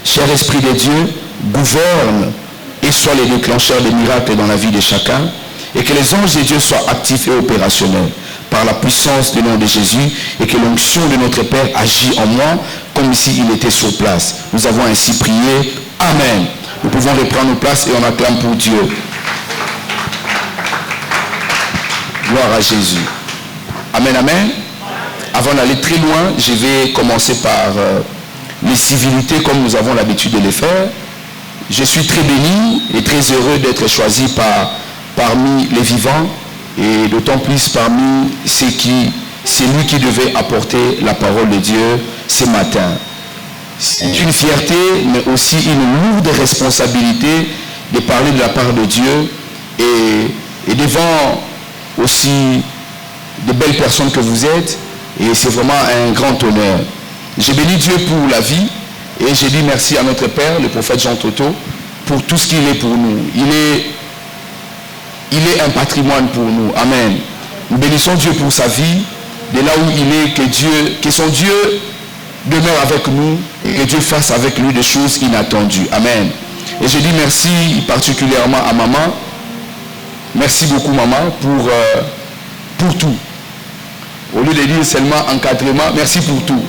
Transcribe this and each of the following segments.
cher Esprit de Dieu, gouverne et sois les déclencheurs des miracles dans la vie de chacun, et que les anges de Dieu soient actifs et opérationnels par la puissance du nom de Jésus, et que l'onction de notre Père agit en moi comme s'il était sur place. Nous avons ainsi prié. Amen. Nous pouvons reprendre nos places et on acclame pour Dieu. Gloire à Jésus. Amen, amen. Avant d'aller très loin, je vais commencer par les civilités comme nous avons l'habitude de les faire. Je suis très béni et très heureux d'être choisi parmi les vivants et d'autant plus parmi c'est lui qui devait apporter la parole de Dieu ce matin. C'est une fierté mais aussi une lourde responsabilité de parler de la part de Dieu et devant aussi de belles personnes que vous êtes, et c'est vraiment un grand honneur. J'ai béni Dieu pour la vie et j'ai dit merci à notre Père, le prophète Jean Toto, pour tout ce qu'il est pour nous. Il est un patrimoine pour nous. Amen. Nous bénissons Dieu pour sa vie, de là où il est, que son Dieu demeure avec nous et que Dieu fasse avec lui des choses inattendues. Amen. Et je dis merci particulièrement à maman. Merci beaucoup maman pour tout. Au lieu de dire seulement encadrement, merci pour tout.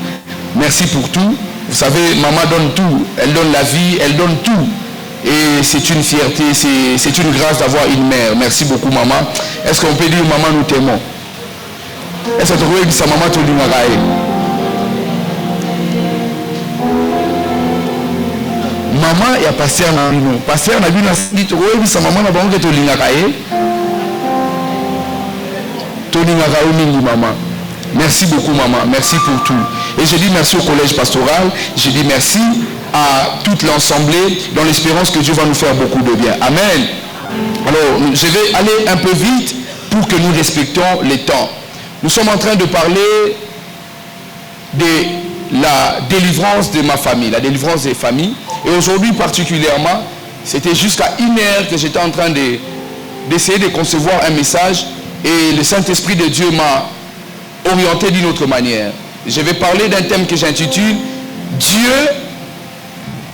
Merci pour tout. Vous savez, maman donne tout. Elle donne la vie, elle donne tout. Et c'est une fierté, c'est une grâce d'avoir une mère. Merci beaucoup maman. Est-ce qu'on peut dire maman nous t'aimons? Est-ce que tu veux dire sa maman te dit magaï? Maman et pasteur na bino. Pasteur na bino dit tu veux dire sa maman na bango que tu lingakaye? Tu lingakaye mingi maman. Merci beaucoup maman, merci pour tout. Et je dis merci au collège pastoral, je dis merci à toute l'assemblée dans l'espérance que Dieu va nous faire beaucoup de bien. Amen. Alors, je vais aller un peu vite pour que nous respections les temps. Nous sommes en train de parler de la délivrance de ma famille, la délivrance des familles. Et aujourd'hui particulièrement, c'était jusqu'à 1h que j'étais en train d'essayer de concevoir un message et le Saint-Esprit de Dieu m'a orienté d'une autre manière. Je vais parler d'un thème que j'intitule Dieu,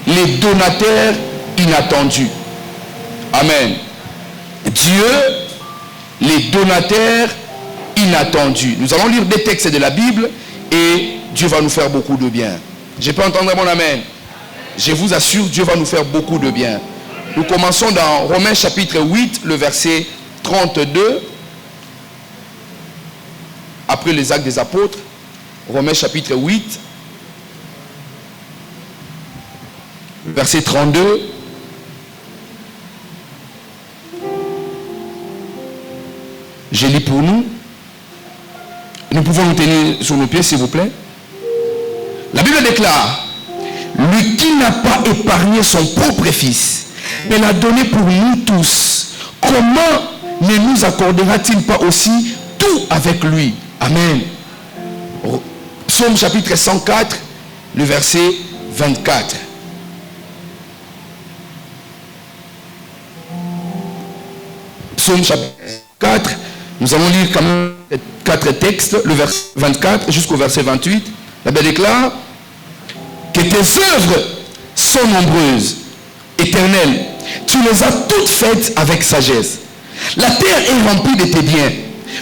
les donateurs inattendus. Amen. Dieu, les donateurs inattendus. Nous allons lire des textes de la Bible et Dieu va nous faire beaucoup de bien. Je peux entendre mon amen? Je vous assure, Dieu va nous faire beaucoup de bien. Nous commençons dans Romains chapitre 8, le verset 32. Après les actes des apôtres, Romains chapitre 8, verset 32. Je lis pour nous. Nous pouvons nous tenir sur nos pieds, s'il vous plaît. La Bible déclare, lui qui n'a pas épargné son propre fils, mais l'a donné pour nous tous, comment ne nous accordera-t-il pas aussi tout avec lui? Amen. Psaume chapitre 104, le verset 24. Psaume chapitre 4, nous allons lire quand même 4 textes, le verset 24 jusqu'au verset 28. La Bible déclare que tes œuvres sont nombreuses, éternelles. Tu les as toutes faites avec sagesse. La terre est remplie de tes biens.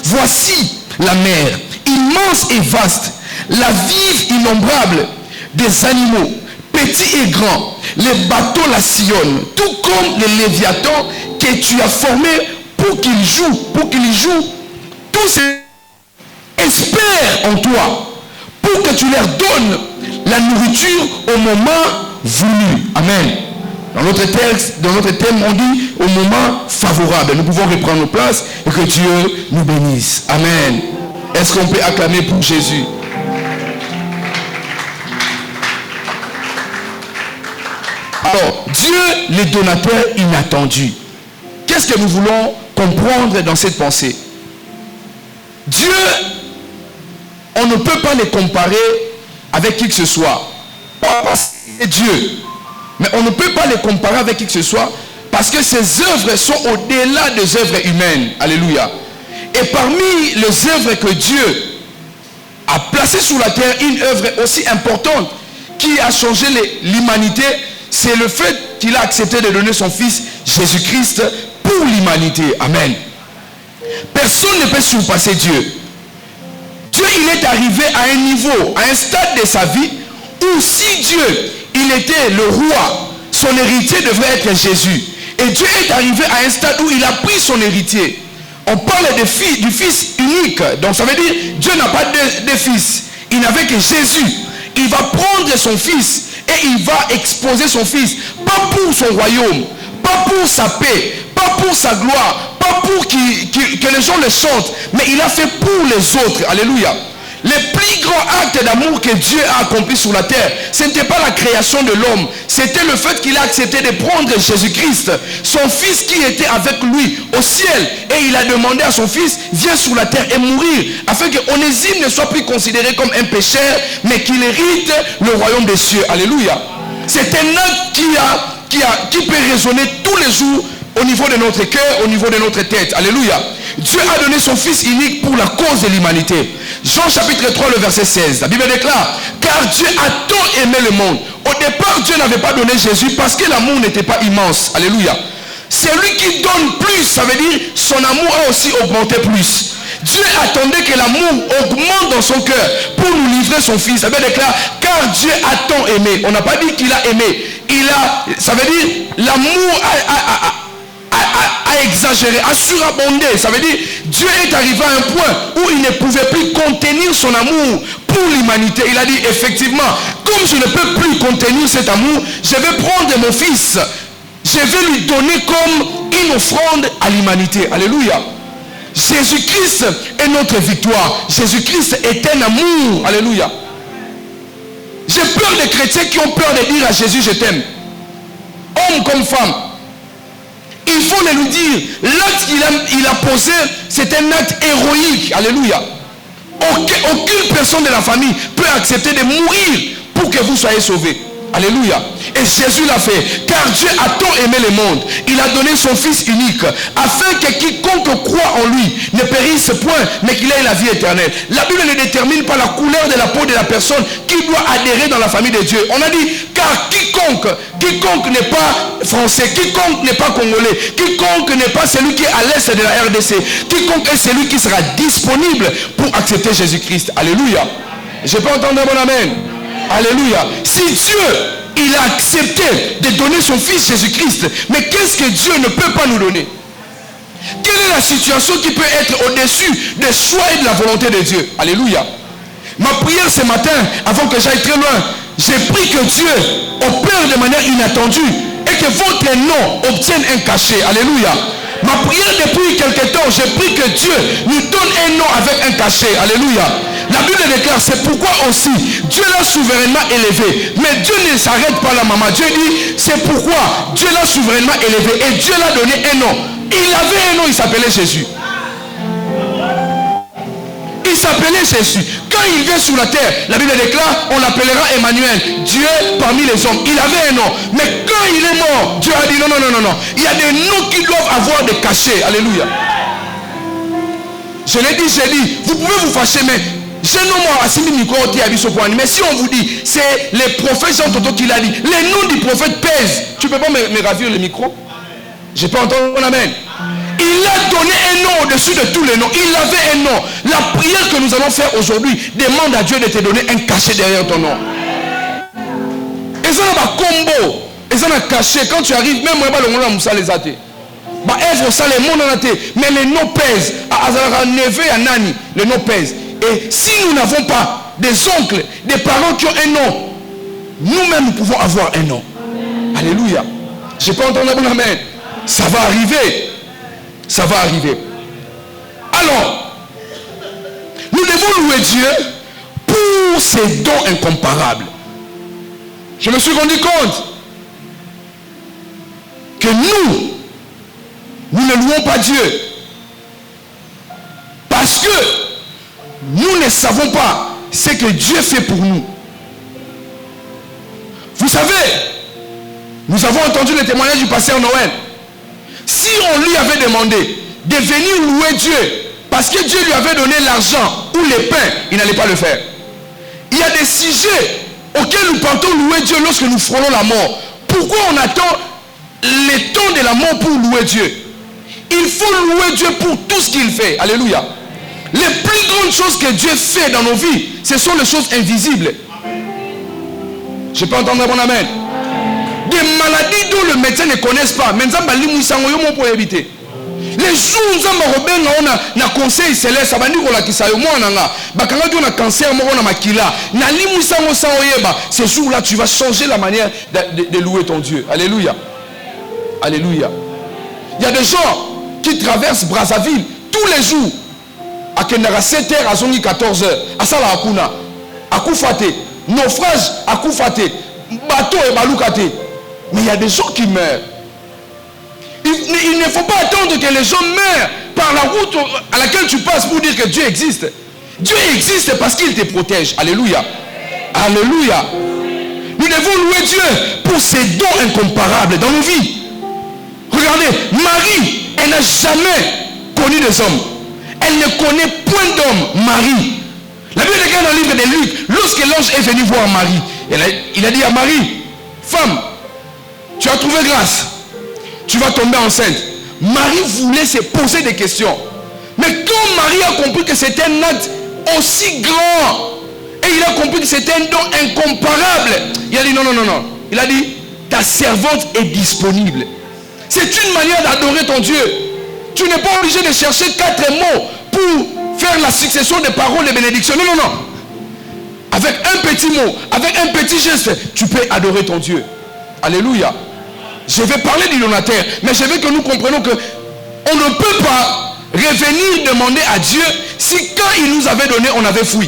Voici la mer, immense et vaste, la vive innombrable des animaux, petits et grands. Les bateaux la sillonnent, tout comme les léviathans que tu as formés pour qu'ils jouent. Tous espèrent en toi, pour que tu leur donnes la nourriture au moment voulu. Amen. Dans notre texte, dans notre thème, on dit au moment favorable. Nous pouvons reprendre nos places et que Dieu nous bénisse. Amen. Est-ce qu'on peut acclamer pour Jésus? Alors, Dieu, les donateurs inattendus. Qu'est-ce que nous voulons comprendre dans cette pensée? Dieu, on ne peut pas les comparer avec qui que ce soit. C'est Dieu. Mais on ne peut pas les comparer avec qui que ce soit parce que ses œuvres sont au-delà des œuvres humaines. Alléluia. Et parmi les œuvres que Dieu a placées sur la terre, une œuvre aussi importante qui a changé l'humanité, c'est le fait qu'il a accepté de donner son fils Jésus-Christ pour l'humanité. Amen. Personne ne peut surpasser Dieu. Dieu, il est arrivé à un niveau, à un stade de sa vie où si Dieu, il était le roi, son héritier devrait être Jésus. Et Dieu est arrivé à un stade où il a pris son héritier. On parle du fils unique. Donc ça veut dire Dieu n'a pas de fils. Il n'avait que Jésus. Il va prendre son fils et il va exposer son fils. Pas pour son royaume, pas pour sa paix, pas pour sa gloire, pas pour que les gens le chantent, mais il a fait pour les autres. Alléluia. Le plus grand acte d'amour que Dieu a accompli sur la terre, ce n'était pas la création de l'homme, c'était le fait qu'il a accepté de prendre Jésus-Christ, son fils qui était avec lui au ciel, et il a demandé à son fils, viens sur la terre et mourir, afin que Onésime ne soit plus considéré comme un pécheur, mais qu'il hérite le royaume des cieux. Alléluia. C'est un acte qui peut résonner tous les jours au niveau de notre cœur, au niveau de notre tête. Alléluia. Dieu a donné son fils unique pour la cause de l'humanité. Jean chapitre 3, le verset 16. La Bible déclare, car Dieu a tant aimé le monde. Au départ, Dieu n'avait pas donné Jésus parce que l'amour n'était pas immense. Alléluia. C'est lui qui donne plus, ça veut dire son amour a aussi augmenté plus. Dieu attendait que l'amour augmente dans son cœur pour nous livrer son fils. La Bible déclare, car Dieu a tant aimé. On n'a pas dit qu'il a aimé. Ça veut dire l'amour a exagéré, a surabondé. Ça veut dire Dieu est arrivé à un point où il ne pouvait plus contenir son amour pour l'humanité. Il a dit effectivement, comme je ne peux plus contenir cet amour, je vais prendre mon fils, je vais lui donner comme une offrande à l'humanité. Alléluia. Jésus-Christ est notre victoire. Jésus-Christ est un amour. Alléluia. J'ai peur des chrétiens qui ont peur de dire à Jésus je t'aime, homme comme femme. Il faut le lui dire. L'acte qu'il a posé, c'est un acte héroïque. Alléluia. Aucune personne de la famille peut accepter de mourir pour que vous soyez sauvés. Alléluia. Et Jésus l'a fait. Car Dieu a tant aimé le monde. Il a donné son fils unique. Afin que quiconque croit en lui ne périsse point, mais qu'il ait la vie éternelle. La Bible ne détermine pas la couleur de la peau de la personne qui doit adhérer dans la famille de Dieu. On a dit, car quiconque n'est pas français, quiconque n'est pas congolais, quiconque n'est pas celui qui est à l'est de la RDC, quiconque est celui qui sera disponible pour accepter Jésus-Christ. Alléluia. Je peux entendre un bon amen. Alléluia. Si Dieu, il a accepté de donner son fils Jésus-Christ, mais qu'est-ce que Dieu ne peut pas nous donner? Quelle est la situation qui peut être au-dessus des choix et de la volonté de Dieu? Alléluia. Ma prière ce matin, avant que j'aille très loin, j'ai pris que Dieu opère de manière inattendue et que votre nom obtienne un cachet. Alléluia. Ma prière depuis quelque temps, j'ai pris que Dieu nous donne un nom avec un cachet. Alléluia. La Bible déclare, c'est pourquoi aussi Dieu l'a souverainement élevé. Mais Dieu ne s'arrête pas là, maman. Dieu dit, c'est pourquoi Dieu l'a souverainement élevé. Et Dieu l'a donné un nom. Il avait un nom, il s'appelait Jésus. Il s'appelait Jésus. Quand il vient sur la terre, la Bible déclare, on l'appellera Emmanuel, Dieu parmi les hommes. Il avait un nom. Mais quand il est mort, Dieu a dit non. Il y a des noms qui doivent avoir des cachets. Alléluia. Je l'ai dit, vous pouvez vous fâcher, mais mais si on vous dit, c'est les prophètes Jean Toto qui l'a dit, les noms du prophète pèsent. Tu ne peux pas me ravir le micro? Je peux entendre mon amen. Il a donné un nom au-dessus de tous les noms. Il avait un nom. La prière que nous allons faire aujourd'hui demande à Dieu de te donner un cachet derrière ton nom. Et ça n'a pas combo. Et ça n'a caché. Quand tu arrives, même moi, le monde a les athées. Mais les noms pèsent. Les noms pèsent. Et si nous n'avons pas des oncles, des parents qui ont un nom, nous-mêmes nous pouvons avoir un nom. Alléluia. Je n'ai pas entendu un amen. Ça va arriver. Ça va arriver. Alors, nous devons louer Dieu pour ses dons incomparables. Je me suis rendu compte que nous ne louons pas Dieu parce que nous ne savons pas ce que Dieu fait pour nous. Vous savez, nous avons entendu le témoignage du pasteur Noël. Si on lui avait demandé de venir louer Dieu parce que Dieu lui avait donné l'argent ou les pains, il n'allait pas le faire. Il y a des sujets auxquels nous partons louer Dieu lorsque nous frôlons la mort. Pourquoi on attend les temps de la mort pour louer Dieu? Il faut louer Dieu pour tout ce qu'il fait. Alléluia. Les plus grandes choses que Dieu fait dans nos vies, ce sont les choses invisibles. Je peux entendre mon amen. Des maladies dont le médecin ne connaisse pas. Mais pour éviter. Les jours où on a un conseil céleste, ce jour-là, tu vas changer la manière de louer ton Dieu. Alléluia. Alléluia. Il y a des gens qui traversent Brazzaville tous les jours. À 7h, à 14h. À Salahakuna. À Koufate. Naufrage à Koufate. Bateau et Baloukate. Mais il y a des gens qui meurent. Il ne faut pas attendre que les gens meurent par la route à laquelle tu passes pour dire que Dieu existe. Dieu existe parce qu'il te protège. Alléluia. Alléluia. Nous devons louer Dieu pour ses dons incomparables dans nos vies. Regardez, Marie, elle n'a jamais connu des hommes. Elle ne connaît point d'homme, Marie. La Bible est dans le livre de Luc, lorsque l'ange est venu voir Marie, il a dit à Marie, femme, tu as trouvé grâce. Tu vas tomber enceinte. Marie voulait se poser des questions. Mais quand Marie a compris que c'était un acte aussi grand, et il a compris que c'était un don incomparable, il a dit non, non, non, non. Il a dit, ta servante est disponible. C'est une manière d'adorer ton Dieu. Tu n'es pas obligé de chercher 4 mots pour faire la succession des paroles de bénédiction. Non, non, non. Avec un petit mot, avec un petit geste, tu peux adorer ton Dieu. Alléluia. Je vais parler du donateur, mais je veux que nous comprenions que on ne peut pas revenir demander à Dieu si quand il nous avait donné, on avait fui.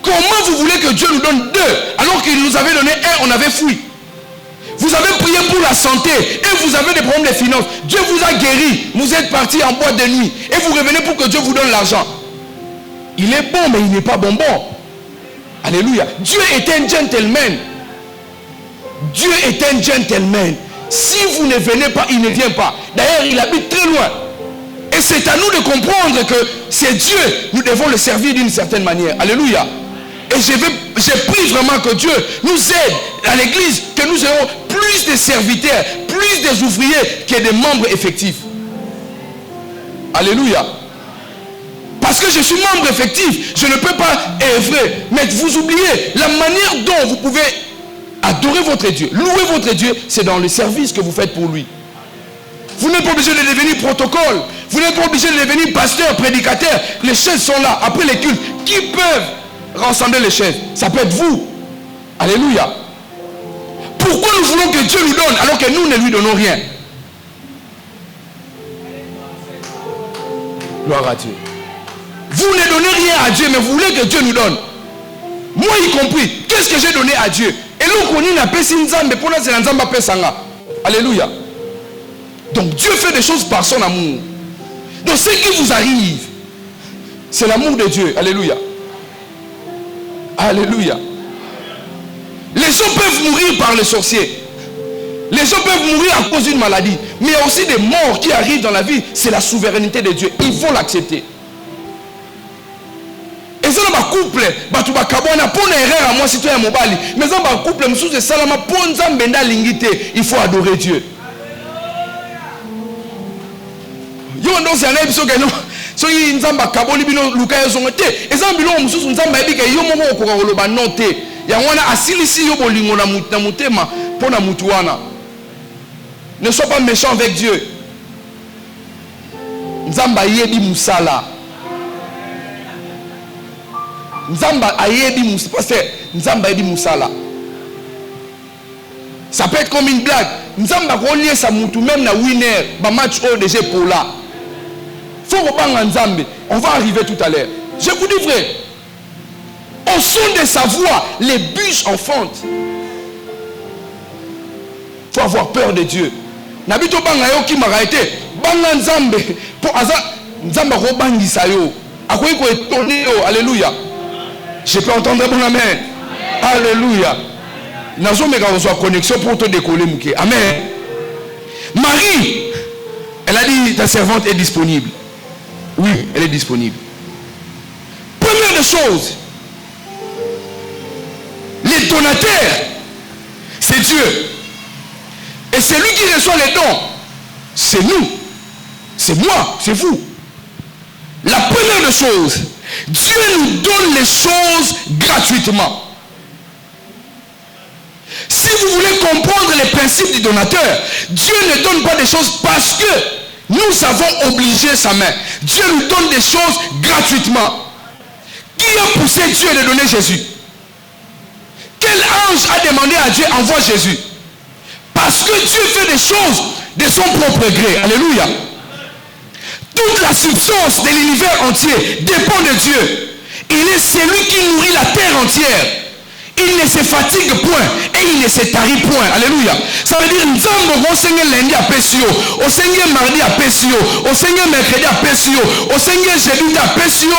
Comment vous voulez que Dieu nous donne 2 alors qu'il nous avait donné 1, on avait fui? Vous avez prié pour la santé et vous avez des problèmes de finances. Dieu vous a guéri. Vous êtes parti en boîte de nuit et vous revenez pour que Dieu vous donne l'argent. Il est bon, mais il n'est pas bonbon. Alléluia. Dieu est un gentleman. Dieu est un gentleman. Si vous ne venez pas, il ne vient pas. D'ailleurs, il habite très loin. Et c'est à nous de comprendre que c'est Dieu. Nous devons le servir d'une certaine manière. Alléluia. Et j'ai pris vraiment que Dieu nous aide à l'église, que nous ayons plus de serviteurs, plus des ouvriers que des membres effectifs. Alléluia. Parce que je suis membre effectif, je ne peux pas œuvrer. Mais vous oubliez, la manière dont vous pouvez adorer votre Dieu, louer votre Dieu, c'est dans le service que vous faites pour lui. Vous n'êtes pas obligé de devenir protocole. Vous n'êtes pas obligé de devenir pasteur, prédicateur. Les chaises sont là, après les cultes. Qui peuvent rassembler les chaises? Ça peut être vous. Alléluia. Pourquoi nous voulons que Dieu nous donne alors que nous ne lui donnons rien? Gloire à Dieu. Vous ne donnez rien à Dieu, mais vous voulez que Dieu nous donne. Moi y compris. Qu'est-ce que j'ai donné à Dieu? Et là, on a pesi nzambe pour c'est nzamba pesanga. Alléluia. Donc Dieu fait des choses par son amour. Donc ce qui vous arrive, c'est l'amour de Dieu. Alléluia. Alléluia. Les gens peuvent mourir par les sorciers. Les gens peuvent mourir à cause d'une maladie. Mais il y a aussi des morts qui arrivent dans la vie. C'est la souveraineté de Dieu. Il faut l'accepter. Et ça, dans le couple, mais dans le couple, il faut adorer Dieu. Ne sois pas méchant avec Dieu. Nzamba yebi musala. Nzamba ayebi musala. Nzamba yebi musala. Ça peut être comme une blague. Nzamba relier sa mutu même na winner ba match au DG pour là. Faut reprendre Nzambe. On va arriver tout à l'heure. Je vous dis vrai. Au son de sa voix, les bûches enfantent. Il faut avoir peur de Dieu. Nabito banga yo ki maraite banga Nzambe pour aza Nzamba ko bangisa yo akoyi ko étonner yo. Alléluia. Je peux entendre bon amen. Alléluia. Nazo meka reçoit connexion pour te décoller mouké. Amen. Marie, elle a dit ta servante est disponible. Oui, elle est disponible. Première des choses, les donateurs c'est Dieu. Et celui qui reçoit les dons, c'est nous, c'est moi, c'est vous. La première des choses, Dieu nous donne les choses gratuitement. Si vous voulez comprendre les principes du donateur, Dieu ne donne pas des choses parce que nous avons obligé sa main. Dieu nous donne des choses gratuitement. Qui a poussé Dieu de donner Jésus? Quel ange a demandé à Dieu envoie Jésus? Parce que Dieu fait des choses de son propre gré. Alléluia. Toute la substance de l'univers entier dépend de Dieu. Il est celui qui nourrit la terre entière. Il ne se fatigue point et il ne se tarit point. Alléluia. Ça veut dire Nzambo au Seigneur lundi à Pessio, au Seigneur mardi à Pessio, au Seigneur mercredi à Pessio, au Seigneur jeudi à Pessio,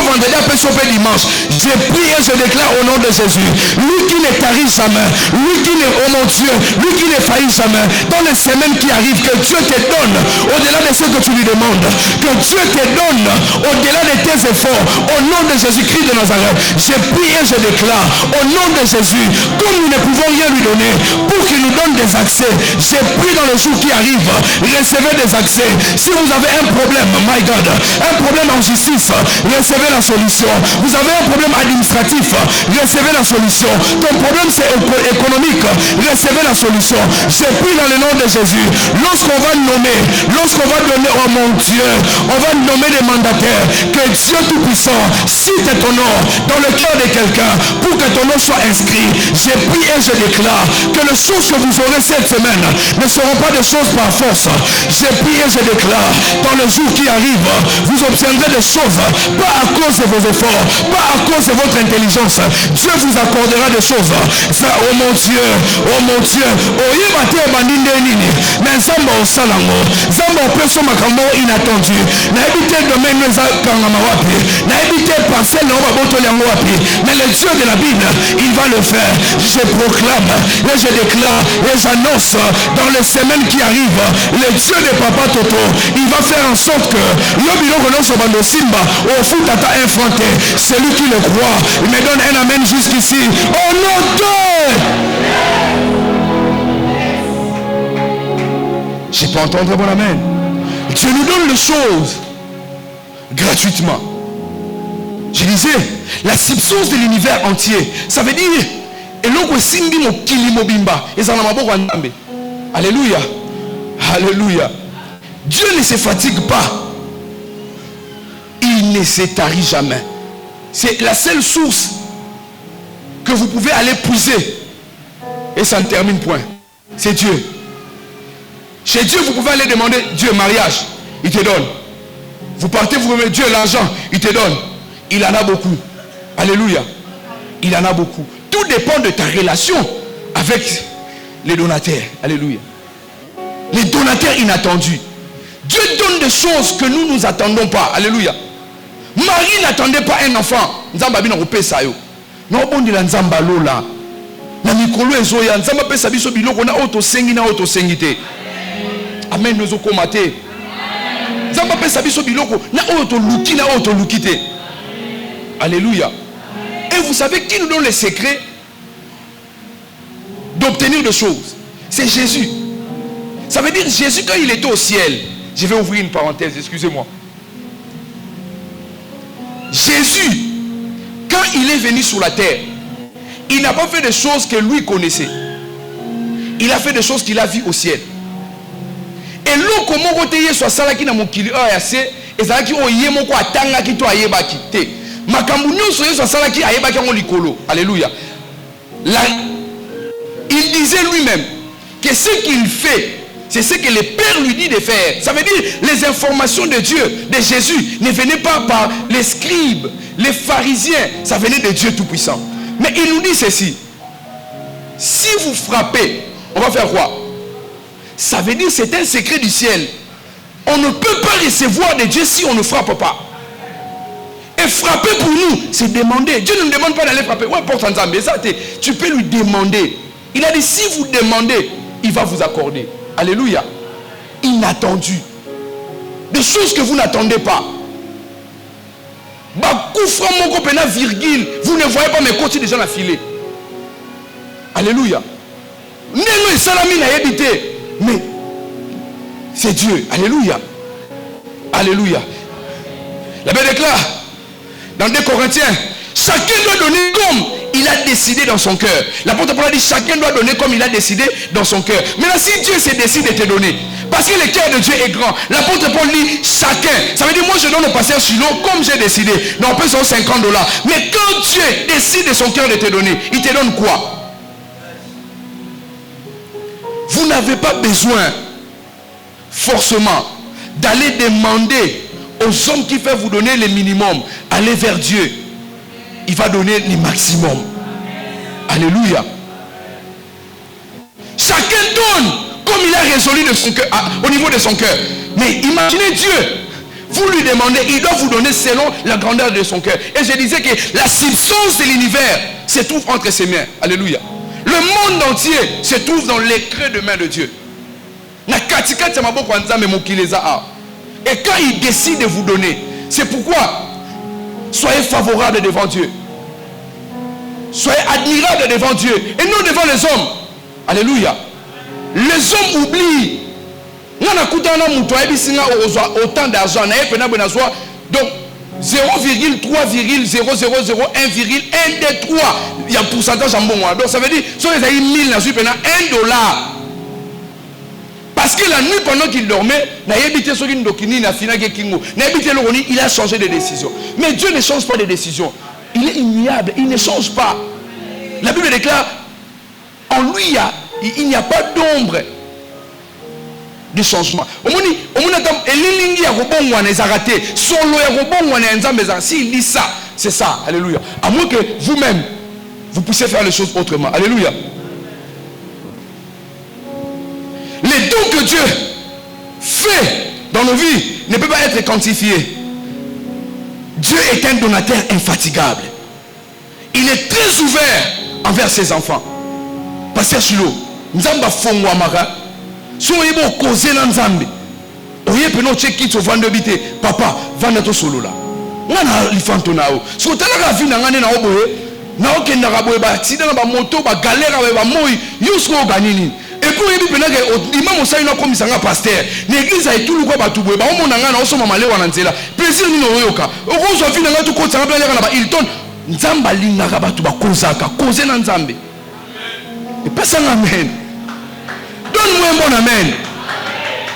vendredi à Pessio, dimanche. Je prie et je déclare au nom de Jésus, lui qui ne tarit jamais, lui qui ne, oh mon Dieu, lui qui ne faillit jamais, dans les semaines qui arrivent, que Dieu te donne au-delà de ce que tu lui demandes, que Dieu te donne au-delà de tes efforts, au nom de Jésus-Christ de Nazareth. Je prie et je déclare au nom de Jésus, comme nous ne pouvons rien lui donner, pour qu'il nous donne des accès. J'ai pris dans les jours qui arrivent, recevez des accès. Si vous avez un problème, my God, un problème en justice, recevez la solution. Vous avez un problème administratif, recevez la solution. Ton problème c'est économique, recevez la solution. J'ai pris dans le nom de Jésus. Lorsqu'on va nommer, lorsqu'on va donner, oh mon Dieu, on va nommer des mandataires, que Dieu Tout-Puissant cite ton nom dans le cœur de quelqu'un pour que ton nom soit inscrit. J'ai pris et je déclare que les choses que vous aurez cette semaine ne seront pas des choses par force. J'ai pris et je déclare, dans le jour qui arrive, vous obtiendrez des choses, pas à cause de vos efforts, pas à cause de votre intelligence. Dieu vous accordera des choses. Ça, oh mon Dieu, oh mon Dieu, oh yébate bandine nini, mais Zamba au salango, Zamba au peso makambo inattendu. Na habité domaine nous a kangama wapi, na habité parcelle na waboto liango wapi, mais le Dieu de la Bible, il va le faire. Je proclame et je déclare et j'annonce dans les semaines qui arrivent, le Dieu de Papa Toto, il va faire en sorte que celui qui le croit, il me donne un amen jusqu'ici. Au nom de... Je peux entendre mon amen. Dieu nous donne les choses gratuitement. Je disais, la substance de l'univers entier, ça veut dire, alléluia, alléluia. Dieu ne se fatigue pas, il ne se tarit jamais. C'est la seule source que vous pouvez aller puiser et ça ne termine point. C'est Dieu. Chez Dieu, vous pouvez aller demander Dieu mariage, il te donne. Vous partez, vous remettez Dieu l'argent, il te donne. Il en a beaucoup. Alléluia. Il en a beaucoup. Tout dépend de ta relation avec les donataires. Alléluia. Les donataires inattendus. Dieu donne des choses que nous nous attendons pas. Alléluia. Marie n'attendait pas un enfant. Nzamba bina kopé sayo. Non bon la nzamba lola. Na mikolo ezoya nzamba pesa biso biloko na auto sengi na auto sengité. Amen nous okomate. Nzamba pesa biso biloko na auto luki na auto lukité. Alléluia. Et vous savez qui nous donne les secrets d'obtenir des choses? C'est Jésus. Ça veut dire Jésus quand il était au ciel. Je vais ouvrir une parenthèse, excusez-moi. Jésus, quand il est venu sur la terre, il n'a pas fait des choses que lui connaissait. Il a fait des choses qu'il a vues au ciel. Et l'eau comment roteye soit ça là qui n'a mon kili assez et ça qui oye mon quoi tanga qui toi ayeba quitté. Makambounio soit ça là qui ayeba qui on likolo. Alléluia. Là, il disait lui-même que ce qu'il fait, c'est ce que le Père lui dit de faire. Ça veut dire les informations de Dieu, de Jésus, ne venaient pas par les scribes, les pharisiens. Ça venait de Dieu Tout-Puissant. Mais il nous dit ceci. Si vous frappez, on va faire quoi? Ça veut dire c'est un secret du ciel. On ne peut pas recevoir de Dieu si on ne frappe pas. Et frapper pour nous, c'est demander. Dieu ne nous demande pas d'aller frapper. Ouais, porte en Zambie. Tu peux lui demander. Il a dit si vous demandez, il va vous accorder. Alléluia. Inattendu. Des choses que vous n'attendez pas. Virgule. Vous ne voyez pas mes côtés déjà la filer. Alléluia. N'est-ce salami n'a habité. Mais c'est Dieu. Alléluia. Alléluia. La Bible déclare dans 2 Corinthiens, chacun doit donner comme il a décidé dans son cœur. L'apôtre Paul a dit chacun doit donner comme il a décidé dans son cœur. Maintenant, si Dieu s'est décidé de te donner, parce que le cœur de Dieu est grand, l'apôtre Paul dit chacun. Ça veut dire moi je donne au pasteur Chilo comme j'ai décidé. Donc on peut sur $50. Mais quand Dieu décide de son cœur de te donner, il te donne quoi? Vous n'avez pas besoin forcément d'aller demander aux hommes qui peuvent vous donner le minimum. Allez vers Dieu. Il va donner le maximum. Alléluia. Chacun donne comme il a résolu de son cœur, au niveau de son cœur. Mais imaginez Dieu. Vous lui demandez, il doit vous donner selon la grandeur de son cœur. Et je disais que la substance de l'univers se trouve entre ses mains. Alléluia. Le monde entier se trouve dans les creux de main de Dieu. Et quand il décide de vous donner, c'est pourquoi soyez favorable devant Dieu. Soyez admirable devant Dieu et non devant les hommes. Alléluia. Les hommes oublient. Autant d'argent. Donc 0,3,0001,123. Il y a un pourcentage en bon. Donc ça veut dire, si vous avez 1000, $1. Parce que la nuit, pendant qu'il dormait, il a changé de décision. Mais Dieu ne change pas de décision. Il est immuable, il ne change pas. La Bible déclare, en lui, il n'y a pas d'ombre de changement. S'il dit ça, c'est ça. Alléluia. À moins que vous-même, vous puissiez faire les choses autrement. Alléluia. Les dons que Dieu fait dans nos vies ne peuvent pas être quantifiés. Dieu est un donateur infatigable. Il est très ouvert envers ses enfants. Pasteur Chilo, Nzamba Fongwa Mara, si on est bon causer dans Nzambe, on y est peut check qui vendre bité, papa, vendre to solo là. On a l'ifantona. Si on t'a la vie n'angane na oboye, na okenda raboye ba accident ba moto ba galère ba moyi, yusko ganini. Et puis il dit que l'imam Moussa il a commis ça pasteur. L'église a tout le quoi batu boye. Ba on nanga na osoma male wana nzela. Plaisir ni no yoka. Okozo fi nanga tout ko tsanga pela na ba Hilton. Nzamba linga batu ba kozaka, koze na Nzambe. Et pas ça amen. Donne-moi un bon amen.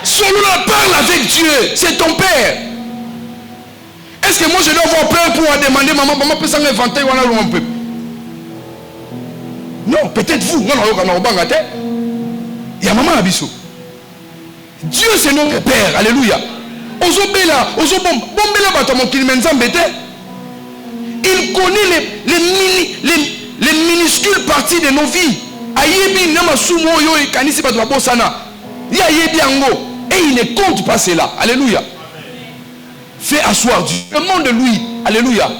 Solo parle avec Dieu, c'est ton père. Est-ce que moi je dois avoir peur pour demander maman peut s'en inventer ou on peut? Non, peut-être vous. Non, il y a maman Abisso. Dieu c'est notre père. Alléluia. Il connaît les minuscules parties de nos vies. Et il ne compte pas cela. Alléluia. Fais asseoir Dieu. Demande lui. Alléluia.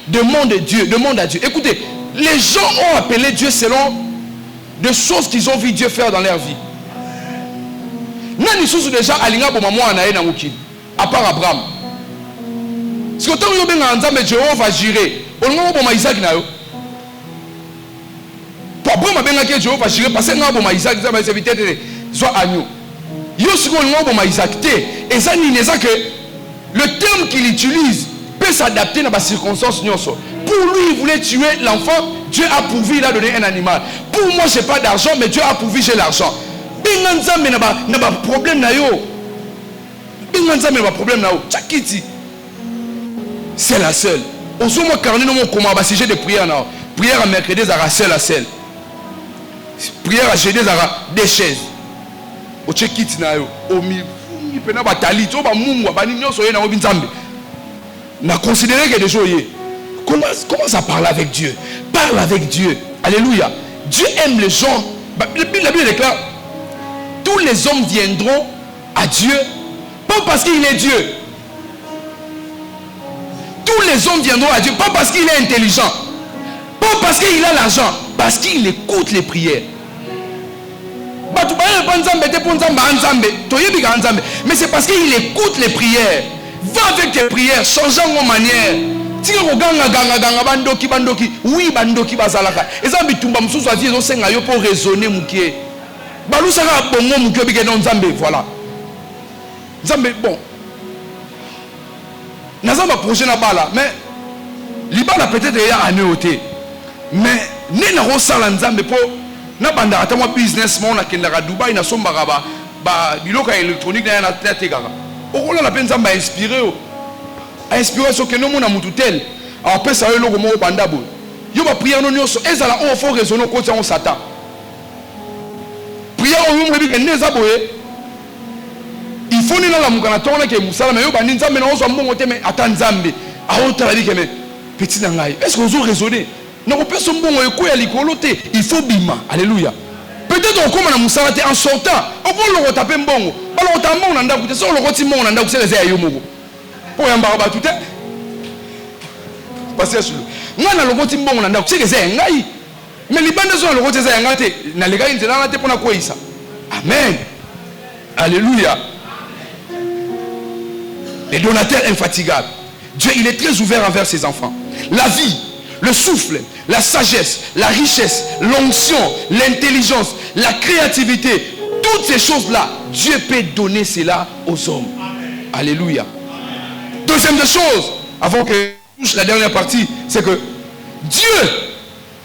Demande Dieu. Demande à Dieu. Écoutez, les gens ont appelé Dieu selon des choses qu'ils ont vu Dieu faire dans leur vie. Nani sous déjà alinga pour maman anaye na mukini. À part Abraham. Ce que tant yobenga nzambe Jéhovah va gérer. Olongo pour Isaac na yo. Pour Abraham benga que Jéhovah va gérer parce que ngabo ma Isaac ça va éviter de soit agneau. Yo siko olongo pour Isaac té. Et ça ni n'est ça que le terme qu'il utilise peut s'adapter dans les circonstances. Pour lui, il voulait tuer l'enfant. Dieu a pourvu, il a donné un animal. Pour moi, je n'ai pas d'argent, mais Dieu a pourvu, j'ai l'argent. C'est la seule. Au moment où j'ai des prières, prière à mercredi, à seul à seul. Prière à jeudi, à des chaises. Au tchekit, au milieu. On a considéré que des choses. Commence à parler avec Dieu. Parle avec Dieu. Alléluia. Dieu aime les gens. La Bible déclare, tous les hommes viendront à Dieu, pas parce qu'il est Dieu. Tous les hommes viendront à Dieu, pas parce qu'il est intelligent, pas parce qu'il a l'argent, parce qu'il écoute les prières. Mais c'est parce qu'il écoute les prières. Va avec tes prières, changeant vos manières. Oui, bandoki bazalaka. Et ça bitumba mususu avi ezosenga yo pour raisonner mukie. balusaka bongo mukyo bike non Nzambe, voilà. Nzambe bon. Nazamba projet na bala, mais libala peut-être ya anéoté. Mais ne na rosala Nzambe po na banda ata mo business mo na kendaka Dubai na sombaka ba biloka électronique na na tekaka. Okola la penza m'a inspiré a inspiré so que no mona mutu tel a pesa yo loko mo banda bo yo ba prière no nyoso ezala on faut raisonner ko tsa on satan prière on mo bi neza boye il faut ni na la mukana tona ke musala mais yo ba Nzambe na ozo mbongo te mais ata Nzambe a on tala di ke mais petit na ngai est-ce que vous raisonner na ko pesa mbongo eko ya likolo te il faut bima alléluia. Peut-être on commence à moussalate en sortant. On peut le taper mbongo. Alors on t'a mbongo nanda koute. Ça on le retire mbongo nanda koute. C'est les ayos mogo. Pour y embarquer tout est. Parce que moi na le retire mbongo nanda koute. C'est les ayos. Mais les bandes sont le retire ayos ngate. Na les gars ils ont été pour na quoi ça. Amen. Alléluia. Les donateurs infatigables. Dieu il est très ouvert envers ses enfants. La vie, le souffle, la sagesse, la richesse, l'onction, l'intelligence, la créativité, toutes ces choses-là, Dieu peut donner cela aux hommes. Amen. Alléluia. Amen. Deuxième des choses, avant que je touche la dernière partie, c'est que Dieu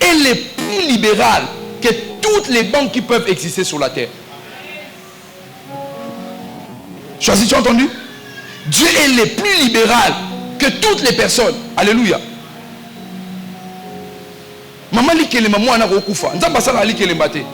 est le plus libéral que toutes les banques qui peuvent exister sur la terre. Choisis, tu as entendu? Dieu est le plus libéral que toutes les personnes. Alléluia. Maman likele maman ana kokufa nzamba sala likele mbate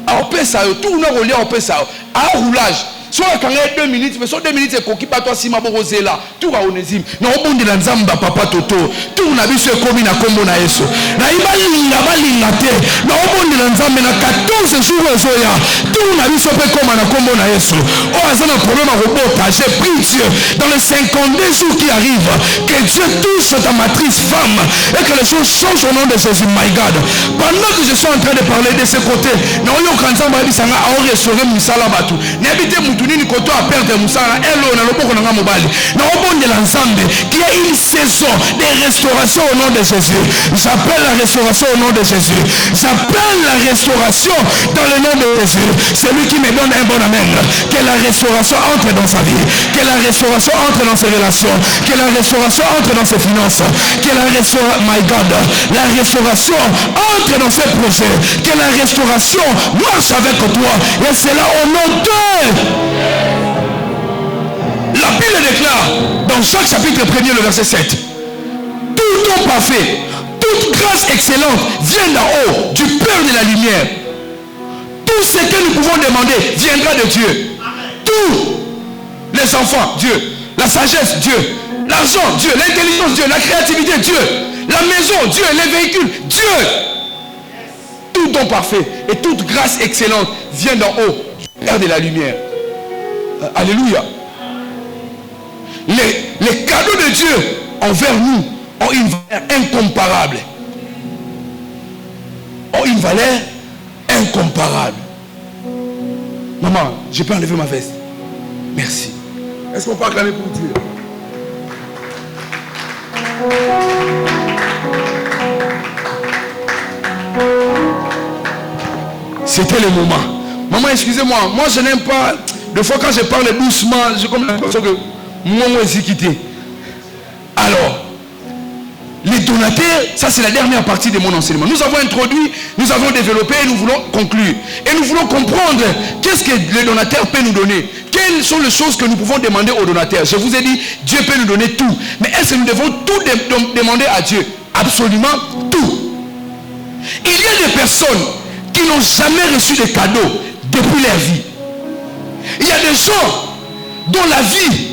a opesa yo tout na rolia opesa a roulage soit quand 2 minutes mais soit 2 minutes et koki pas toi si maboko zela tout a onésime na obondi la nzamba papa toto tout na biso ekomi na kombo na Yesu na ibalinga balinga te na obondi la nzambe na 14 jours ezoya tout na biso pe koma na kombo na Yesu oh azana problème à robota j'ai pris Dieu dans les 52 jours qui arrivent que Dieu touche ta matrice femme et que les choses changent au nom de Jésus my God. Pendant que je suis en train de parler de ce côté na oyo kanzamba bisanga a restaurer musala batu n'habite nini koto a perdre musala elo na loboko na mobali na obonde la nzambe qui a une saison de restauration au nom de Jésus. J'appelle la restauration au nom de Jésus. J'appelle la restauration dans le nom de Jésus. C'est lui qui me donne un bon amen. Que la restauration entre dans sa vie, que la restauration entre dans ses relations, que la restauration entre dans ses finances, que la restauration, my God, la restauration entre dans ses projets, que la restauration marche avec toi. Et c'est là au nom de la Bible déclare dans Jacques chapitre 1er le verset 7 tout don parfait, toute grâce excellente vient d'en haut du Père de la lumière. Tout ce que nous pouvons demander viendra de Dieu. Tous les enfants, Dieu. La sagesse, Dieu. L'argent, Dieu. L'intelligence, Dieu. La créativité, Dieu. La maison, Dieu. Les véhicules, Dieu. Tout don parfait et toute grâce excellente vient d'en haut du Père de la lumière. Alléluia. Les cadeaux de Dieu envers nous ont une valeur incomparable. Ont une valeur incomparable. Maman, je peux enlever ma veste. Merci. Est-ce qu'on peut acclamer pour Dieu? C'était le moment. Maman, excusez-moi. Moi, je n'aime pas... Des fois, quand je parle doucement, j'ai comme l'impression que moi, j'ai quitté. Alors, les donateurs, ça c'est la dernière partie de mon enseignement. Nous avons introduit, nous avons développé et nous voulons conclure. Et nous voulons comprendre qu'est-ce que les donateurs peuvent nous donner. Quelles sont les choses que nous pouvons demander aux donateurs. Je vous ai dit, Dieu peut nous donner tout. Mais est-ce que nous devons tout demander à Dieu? Absolument tout. Il y a des personnes qui n'ont jamais reçu de cadeaux depuis leur vie. Il y a des gens dont la vie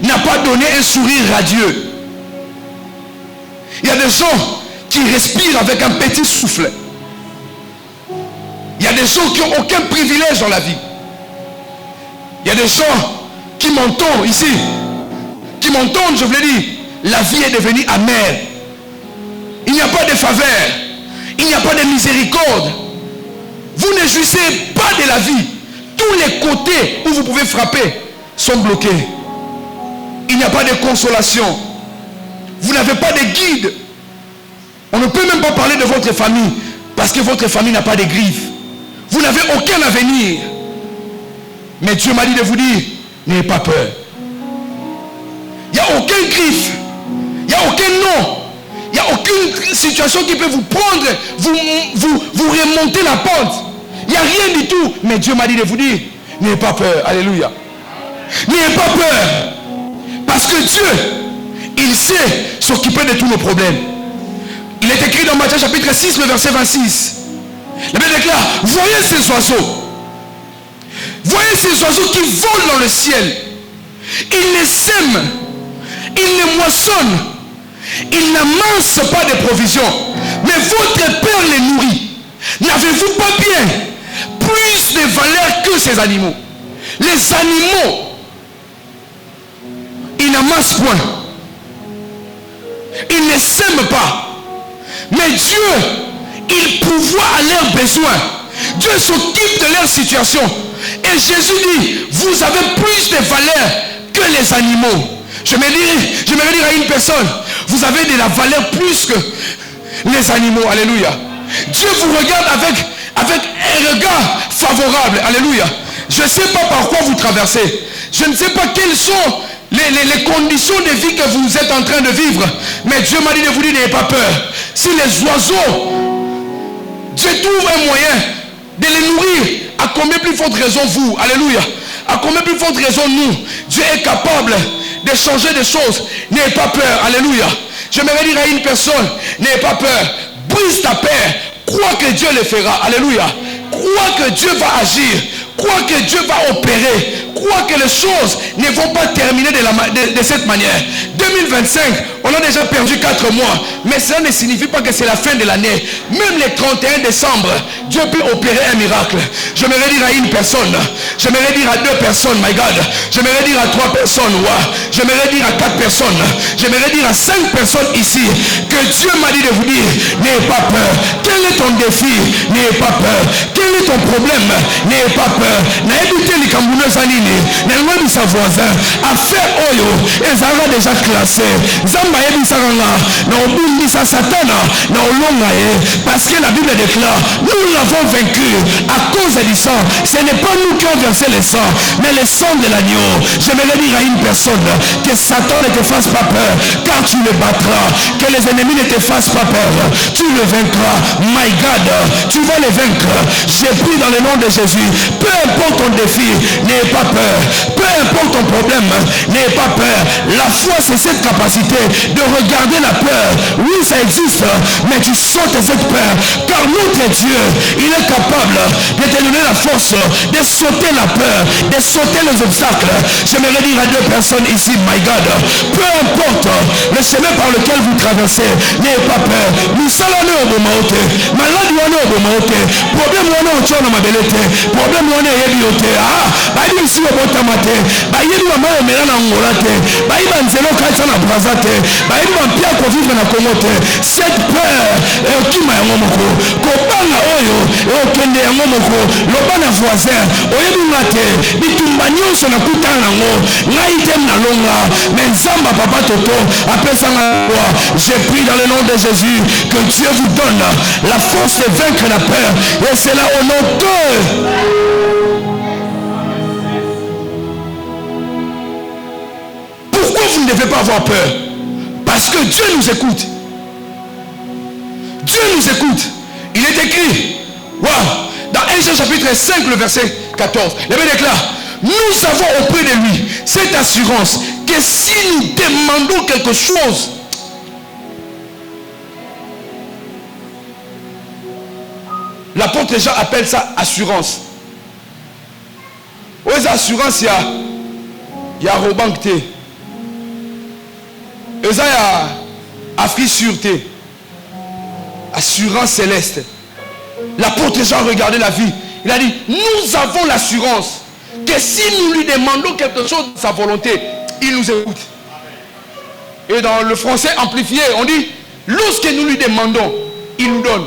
n'a pas donné un sourire radieux. Il y a des gens qui respirent avec un petit souffle. Il y a des gens qui n'ont aucun privilège dans la vie. Il y a des gens qui m'entendent ici. Qui m'entendent, je vous l'ai dit. La vie est devenue amère. Il n'y a pas de faveur. Il n'y a pas de miséricorde. Vous ne jouissez pas de la vie. Tous les côtés où vous pouvez frapper sont bloqués. Il n'y a pas de consolation. Vous n'avez pas de guide. On ne peut même pas parler de votre famille parce que votre famille n'a pas de griffes. Vous n'avez aucun avenir. Mais Dieu m'a dit de vous dire, n'ayez pas peur. Il n'y a aucun griffe, il n'y a aucun nom, il n'y a aucune situation qui peut vous prendre, vous remonter la pente. Il n'y a rien du tout. Mais Dieu m'a dit de vous dire, n'ayez pas peur. Alléluia. N'ayez pas peur. Parce que Dieu, il sait s'occuper de tous nos problèmes. Il est écrit dans Matthieu chapitre 6, le verset 26. La Bible déclare, voyez ces oiseaux. Voyez ces oiseaux qui volent dans le ciel. Ils ne sèment, ils ne moissonnent, ils n'amassent pas de provisions. Mais votre Père les nourrit. N'avez-vous pas bien plus de valeur que ces animaux? Les animaux, ils n'amassent point. Ils ne sèment pas. Mais Dieu, il pourvoit à leurs besoins. Dieu s'occupe de leur situation. Et Jésus dit, vous avez plus de valeur que les animaux. Je me dire à une personne, vous avez de la valeur plus que les animaux. Alléluia. Dieu vous regarde avec un regard favorable. Alléluia. Je ne sais pas par quoi vous traversez. Je ne sais pas quelles sont les conditions de vie que vous êtes en train de vivre. Mais Dieu m'a dit de vous dire, n'ayez pas peur. Si les oiseaux, Dieu trouve un moyen de les nourrir, à combien plus forte raison vous? Alléluia. À combien plus forte raison nous? Dieu est capable de changer des choses. N'ayez pas peur. Alléluia. J'aimerais dire à une personne, n'ayez pas peur. Brise ta peur. Crois que Dieu le fera. Alléluia. Crois que Dieu va agir. Crois que Dieu va opérer. Crois que les choses ne vont pas terminer de cette manière. 2025, on a déjà perdu 4 mois. Mais cela ne signifie pas que c'est la fin de l'année. Même le 31 décembre, Dieu peut opérer un miracle. J'aimerais dire à une personne. J'aimerais dire à 2 personnes, my God. J'aimerais dire à 3 personnes, wow. J'aimerais dire à 4 personnes. J'aimerais dire à 5 personnes ici. Que Dieu m'a dit de vous dire, n'ayez pas peur. Quel est ton défi? N'ayez pas peur. Quel est ton problème? N'ayez pas peur. N'ayez les Camerounais anini. N'ayez sa voisin. Affaire Oyo. Et ça a déjà classé. Zamba Ebisaranga. Na obundi sa satana. Na olongaye. Parce que la Bible déclare, nous l'avons vaincu à cause du sang. Ce n'est pas nous qui avons versé le sang, mais le sang de l'agneau. J'aimerais dire à une personne que Satan ne te fasse pas peur, car tu le battras. Que les ennemis ne te fassent pas peur. Tu le vaincras. My God, tu vas le vaincre. J'ai pris dans le nom de Jésus. Peu importe ton défi, n'ayez pas peur. Peu importe ton problème, n'ayez pas peur. La foi, c'est cette capacité de regarder la peur. Oui, ça existe, mais tu sautes cette peur. Car notre Dieu, il est capable de te donner la force de sauter la peur, de sauter les obstacles. J'aimerais dire à 2 personnes ici, my God, peu importe le chemin par lequel vous traversez, n'ayez pas peur. Nous sommes allés au Bomaote. Malade, on est au Bomaote. Problème, on est au Tchon, problème, on est Yébiote. Ah, baïdi ici au Botamate. Baïdi maman au Mélana Ngolate. Baïdi Banzelo Kaitana Brazate. Baïdi Mampia Kovivre na Komote. Cette peur est au Kima Yangomoko. Kopanga Oyo est au Kende Yangomoko. Lobana voisin. Oyebimate. Bitumbanyo sona kutana ngo. Ngaïtem na longa. Menzamba papa Toto. Après ça, j'ai pris dans le nom de Jésus que Dieu vous donne la force de vaincre la peur. Et c'est là au nom de... Pourquoi vous ne devez pas avoir peur? Parce que Dieu nous écoute. Dieu nous écoute. Il est écrit, wow, dans 1 Jean chapitre 5, le verset 14, la Bible déclare, nous avons auprès de lui cette assurance que si nous demandons quelque chose, l'apôtre Jean appelle ça assurance. Aux assurances, il y a Robancté. Il y a Afrique Sûreté. Assurance céleste. L'apôtre Jean regardait la vie. Il a dit, nous avons l'assurance que si nous lui demandons quelque chose de sa volonté, il nous écoute. Et dans le français amplifié, on dit, lorsque nous lui demandons, il nous donne.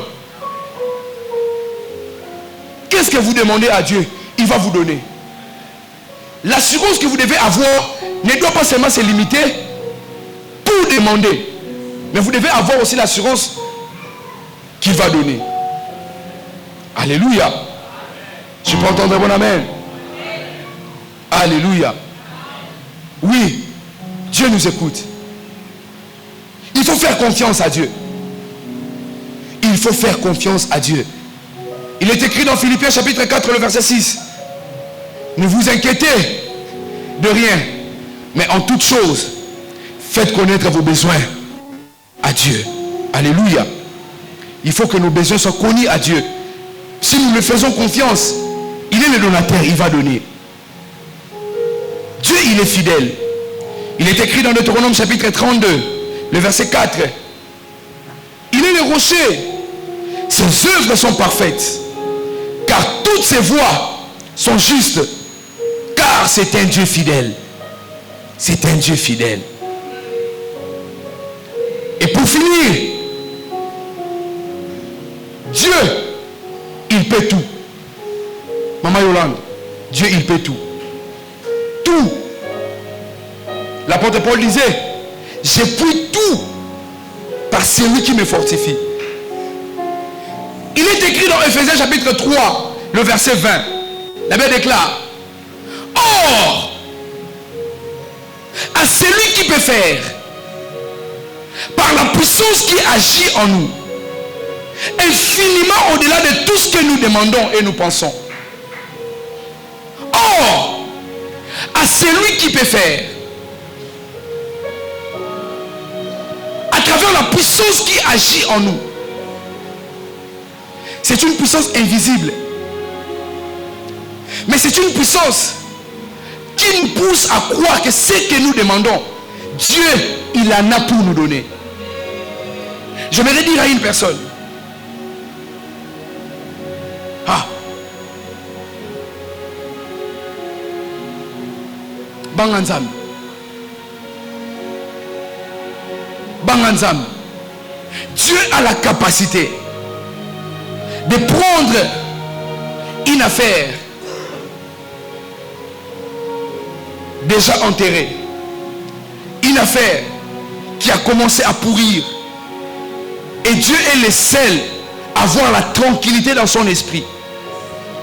Qu'est-ce que vous demandez à Dieu? Il va vous donner. L'assurance que vous devez avoir ne doit pas seulement se limiter pour demander, mais vous devez avoir aussi l'assurance qu'il va donner. Alléluia. Je peux entendre bon amen. Alléluia. Oui, Dieu nous écoute. Il faut faire confiance à Dieu. Il faut faire confiance à Dieu. Il est écrit dans Philippiens chapitre 4, le verset 6. Ne vous inquiétez de rien, mais en toute chose, faites connaître vos besoins à Dieu. Alléluia. Il faut que nos besoins soient connus à Dieu. Si nous lui faisons confiance, il est le donateur, il va donner. Dieu, il est fidèle. Il est écrit dans Deutéronome chapitre 32, le verset 4. Il est le rocher. Ses œuvres sont parfaites, car toutes ses voies sont justes, car c'est un Dieu fidèle. C'est un Dieu fidèle. Et pour finir, Dieu, il peut tout. Maman Yolande, Dieu, il peut tout. Tout. L'apôtre Paul disait, j'ai pris tout par celui qui me fortifie. Il est écrit dans Ephésiens chapitre 3, le verset 20. La Bible déclare, or, à celui qui peut faire, par la puissance qui agit en nous, infiniment au-delà de tout ce que nous demandons et nous pensons. Or, à celui qui peut faire, à travers la puissance qui agit en nous. C'est une puissance invisible. Mais c'est une puissance qui nous pousse à croire que ce que nous demandons, Dieu, il en a pour nous donner. J'aimerais dire à une personne, Banganzam. Banganzam. Dieu a la capacité de prendre une affaire déjà enterrée, une affaire qui a commencé à pourrir, et Dieu est le seul à avoir la tranquillité dans son esprit.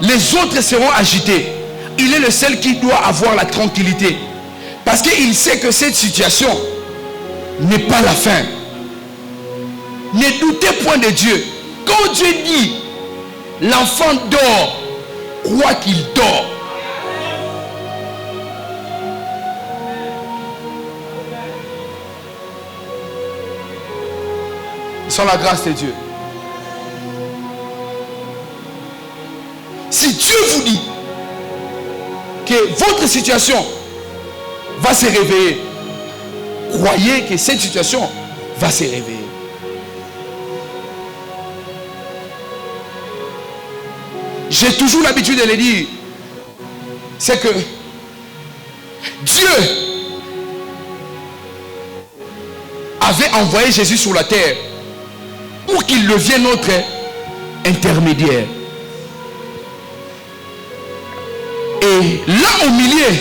Les autres seront agités. Il est le seul qui doit avoir la tranquillité, parce qu'il sait que cette situation n'est pas la fin. Ne doutez point de Dieu. Quand Dieu dit l'enfant dort, crois qu'il dort. Sans la grâce de Dieu. Si Dieu vous dit que votre situation va se réveiller, croyez que cette situation va se réveiller. J'ai toujours l'habitude de le dire, c'est que Dieu avait envoyé Jésus sur la terre pour qu'il devienne notre intermédiaire. Et là au milieu,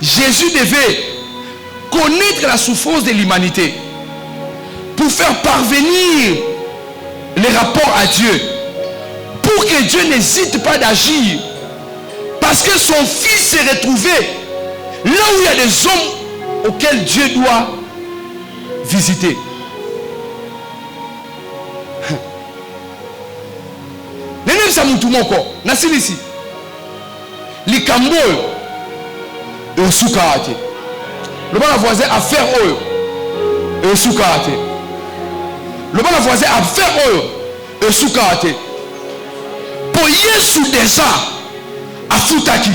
Jésus devait connaître la souffrance de l'humanité pour faire parvenir les rapports à Dieu, pour que Dieu n'hésite pas d'agir, parce que son fils s'est retrouvé là où il y a des hommes auxquels Dieu doit visiter. Nenem sa mutu moko nasilisi likambo oyo esuka ate loba na voisin affaire oyo esuka ate loba na voisin affaire oyo esuka ate po Yesu déjà afutaki.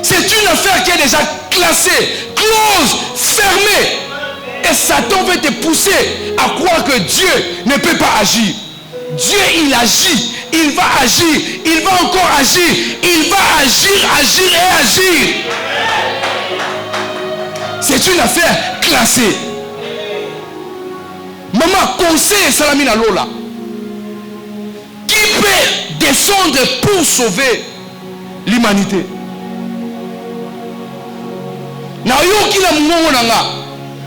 C'est une affaire qui est déjà classée, close, fermée, et Satan veut te pousser à croire que Dieu ne peut pas agir. Dieu, il agit, il va agir, il va encore agir, il va agir, agir et agir. C'est une affaire classée. Maman, conseil Salamina Lola. Qui peut descendre pour sauver l'humanité? Na yo kila mungu nanga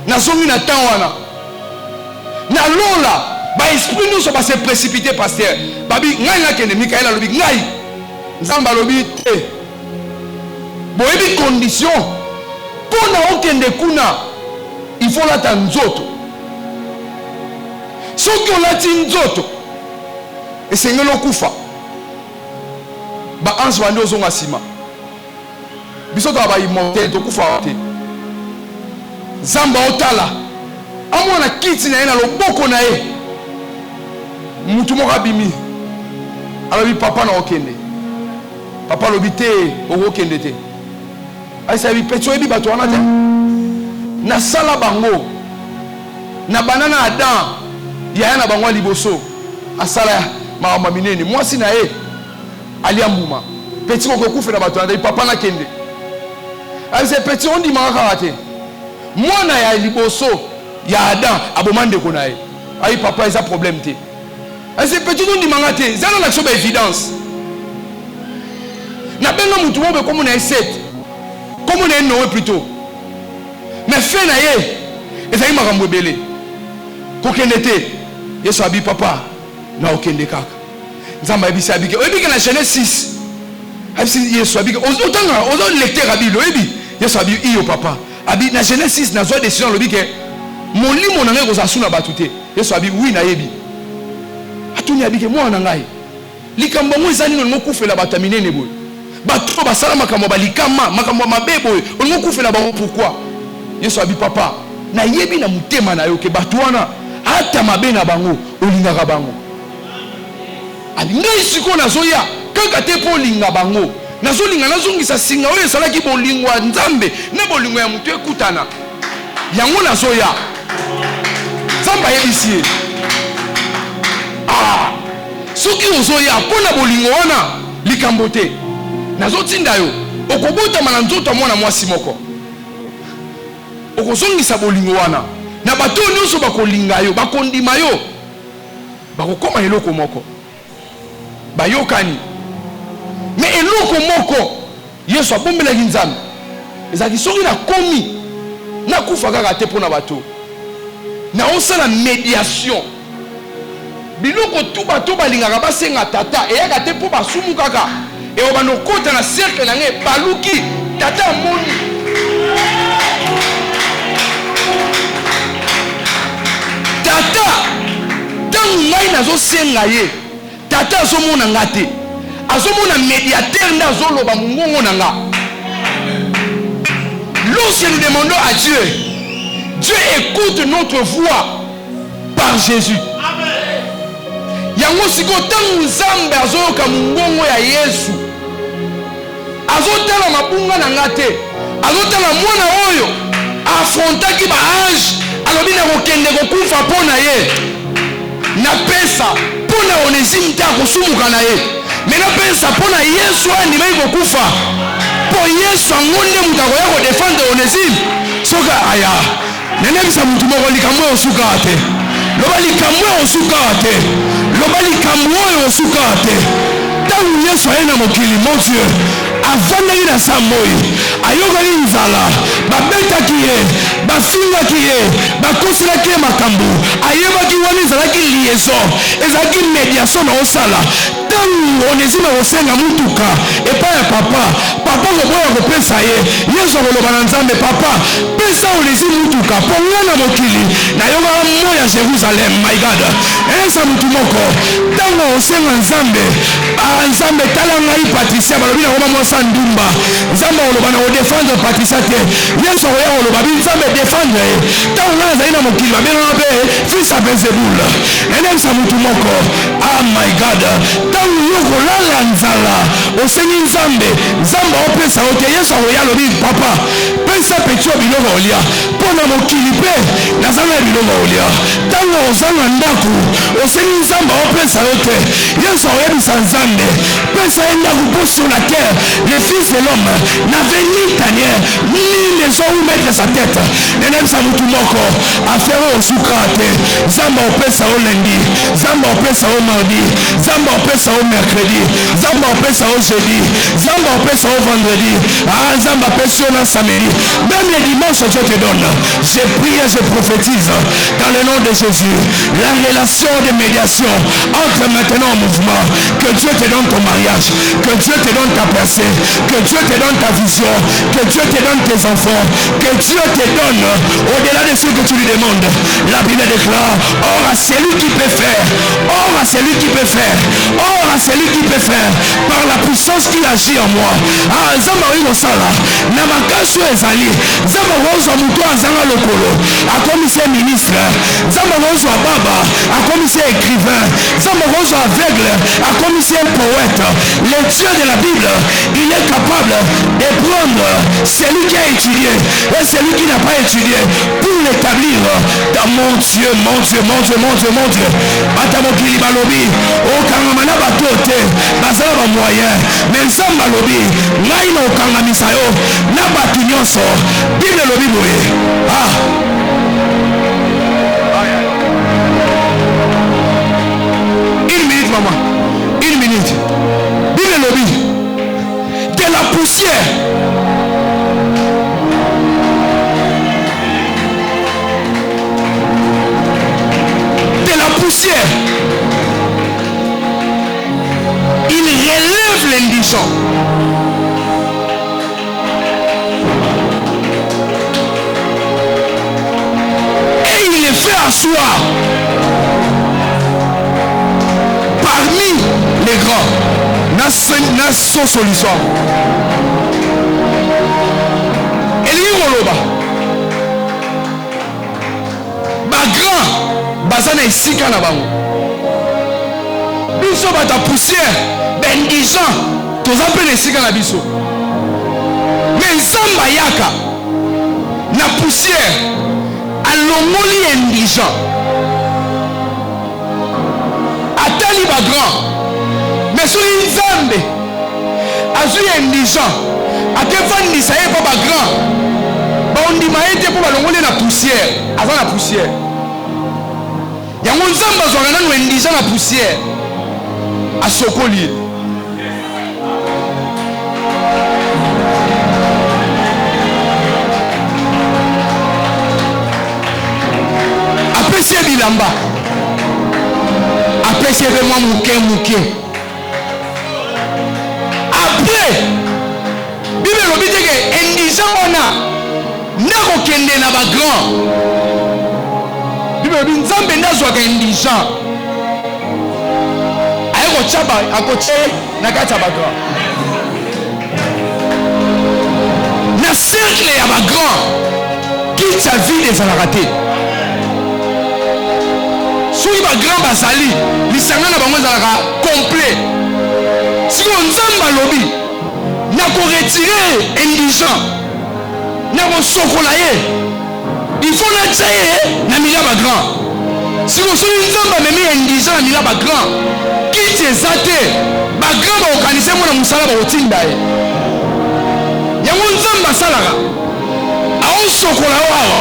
na zongi na tawana na lola ba esprit nous va se précipiter pasteur babi ngai na kende Mikaël alobi ngai nzamba lobi te boyebi condition pour na okende kuna il faut lata nzoto soki olati nzoto esengeli okufa baange bandi ozonga nsima biso toka baimortel tokufa te nzambe otala amona kiti na ye na loboko na ye mutu moko abimi alobi papa na okende papa alobi te okokende te ayisabi peti oyebi bato wana te nasala bango na banana Adam yaya na bango liboso asala makambo minene mwasi na ye alia mbuma peti okokufela bato wana papa na kende ayise peti ondimaka kaka te mwana ya liboso ya Adam aboma ndeko na ye ayi papa eza problème te ayise peti ondimaka te eza na l'action ba évidence na benga mutu mo be komo na Seth komo na Noé plutôt mais fait na ye ezali makambo ebele kokende te Yesu abi papa na okende kaka nzamba ebisi abike oyebike na Genèse 6 abisi Yesu abike otanga ozo lecteur abilo oyebi Yesu abi iyo papa abi na Genèse 6 na zo décision lobike molimo na ngai kozasuna batu te Yesu abi oui na yebi atuni abike mwana ngai likambo mo ezali no mokufela batu minene boy bato basala makambo balikama makambo mabebo olingo kufela bango pourquoi Yesu abi papa na yebi na mutema na yo ke bato wana ata mabe na bango olingaka bango abi ngai siko nazoya kaka te po linga bango nazolinga nazongisa singa oyo esalaki bolingo ya nzambe na bolingo ya mutu ekutana yango nazoya nzambe ayebisi ye soki ozoya mpona bolingo wana likambo te nazotinda yo okobotama na nzoto ya mwana mwasi moko okozongisa bolingo wana na bato nyonso bakolinga yo bakondima yo bakokoma eloko moko bayokani me eloko moko Yesu abombelaki nzambe ezalaki soki nakomi nakufa kaka te mpona bato na osala médiation biloko tu bato balingaka basenga tata eyaka te mpo basumu kaka eobanda okota na cercle na ngai baluki tata amoni tata ntango ngai nazosenga ye tata azomona nga te azomona médiateur nde azoloba mongongo na nga lorsque nous demandons à Dieu Dieu écoute notre voix par Jésus yango siko ntango nzambe azoyoka mongongo ya Yesu azotala mabunga na nga te azotala mwana oyo afrontaki baange alobi na kokende kokufa mpo na ye napesa mpo na Onesime te akosumuka na ye me napesa mpo na Yesu andimaki kokufa mpo Yesu ango nde moto akoya kodefendre Onesime soki aya nenebisa motu moko likambo oyo osukaka te loba likambo oyo osukaka te loba likambo oyo osukaka te ntango Yesu aye na mokili mon Dieu avandaki na samoi ayokaki nzala babetaki ye bafingaki ye bakoselaki ye makambo ayebaki wana ezalaki liaison ezalaki médiation na osala ntango Onesime kosenga mutuka epai ya papa koboya kopesa ye Yesu akoloba na nzambe papa pesa Onesime mutuka mpo nga na mokili nayokaka moi ya Jérusalem my God eza mutu moko ntango osenga nzambe nzambe tala ngai Patricia balobi na koma mosa ndumba nzambe akoloba na kodefendre Patricia te Yesu akoya koloba bi nzambe defendre ye ntango ngai nazali na mokili babengaka mpe fils ya Belzebul enebisa mutu moko my God ntango yo kolala nzala osengi nzambe opesa yo te Yesu akoya alobi papa pesa peti yo biloko olia mpo na mokili mpe nazanga ya biloko olia ntango ozanga ndako osengi nzambe opesa yo te Yesu akoyebisa nzambe pesa ye ndako mpo sur la terre le fils de l'homme n'avait ni tanière ni maison où mettre sa tête nenebisa mutu moko affaire osukaka te nzambe opesa yo lundi nzambe opesa yo mardi nzambe opesa yo mercredi nzambe opesa yo jeudi nzambe opesa yo vendredi nzambe apesi yo na samedi même les dimanches Dieu te donne je prie et je prophétise dans le nom de Jésus la relation de médiation entre maintenant en mouvement que Dieu te donne ton mariage mariage. Que Dieu te donne ta percée. Que Dieu te donne ta vision. Que Dieu te donne tes enfants. Que Dieu te donne au-delà de ce que tu lui demandes. La Bible déclare, or à celui qui peut faire. Or à celui qui peut faire. Or à celui qui peut faire. Par la puissance qui agit en moi. Ah, Zamba Sala. Namakasu ezali. Zamba Rosa Moutou Azanga Lokolo. A commissaire ministre. Zamba Rosa Baba. A commissaire écrivain. Zamba Rosa aveugle. A commissaire poète. Le Dieu de la Bible, il est capable de prendre celui qui a étudié et celui qui n'a pas étudié pour l'établir dans mon Dieu, mon Dieu, mon Dieu, mon Dieu, mon Dieu. Batamokili balobi. O kangamana batote. Bazala ba moyen. Mais Zamba lobi. Naino kangamisayo. Na batu nyonso. Bible lobi boye. Ah. Une minute, maman. Une minute. Bible lobi. De la poussière. De la poussière. Il relève l'indigent. Et il les fait asseoir parmi les grands. Nation solution. Elioloba. Ba grand bazana esika na bango. Biso bata poussière, bendigeant, toza pe esika na biso. Mais Nzamba yaka na poussière alongoli indigent. Atali ba grand. Mais sur une Nzambe azui indigent. Akefandisa ye pa ba grand. Ba ondima ete po balongoli na poussière, aza na poussière. Yango Nzamba zwaka nanu indigent na poussière. Asokoli. Apesi bilamba. Apesi moi mouke. Après, Bible lobi te ke indigent ona ndako kende na ba grand. Bible lobi Nzambe ndazwaka indigent. Ayeko chaba akoche na kati ya ba grand. Na cercle ya ba grand qui sa vie des raté. Soki ba grand basali lisanga na bango ezalaka complet. Si on Nzamba lobi na ko retirer indigent na ko sokola ye, il faut na tsaye na mila ba grand. Si on soki Nzamba memi indigent na mila ba grand, kiti ezate ba grand ba okanise mona musala ba otinda ye. Yango Nzamba salaka ao sokola wawa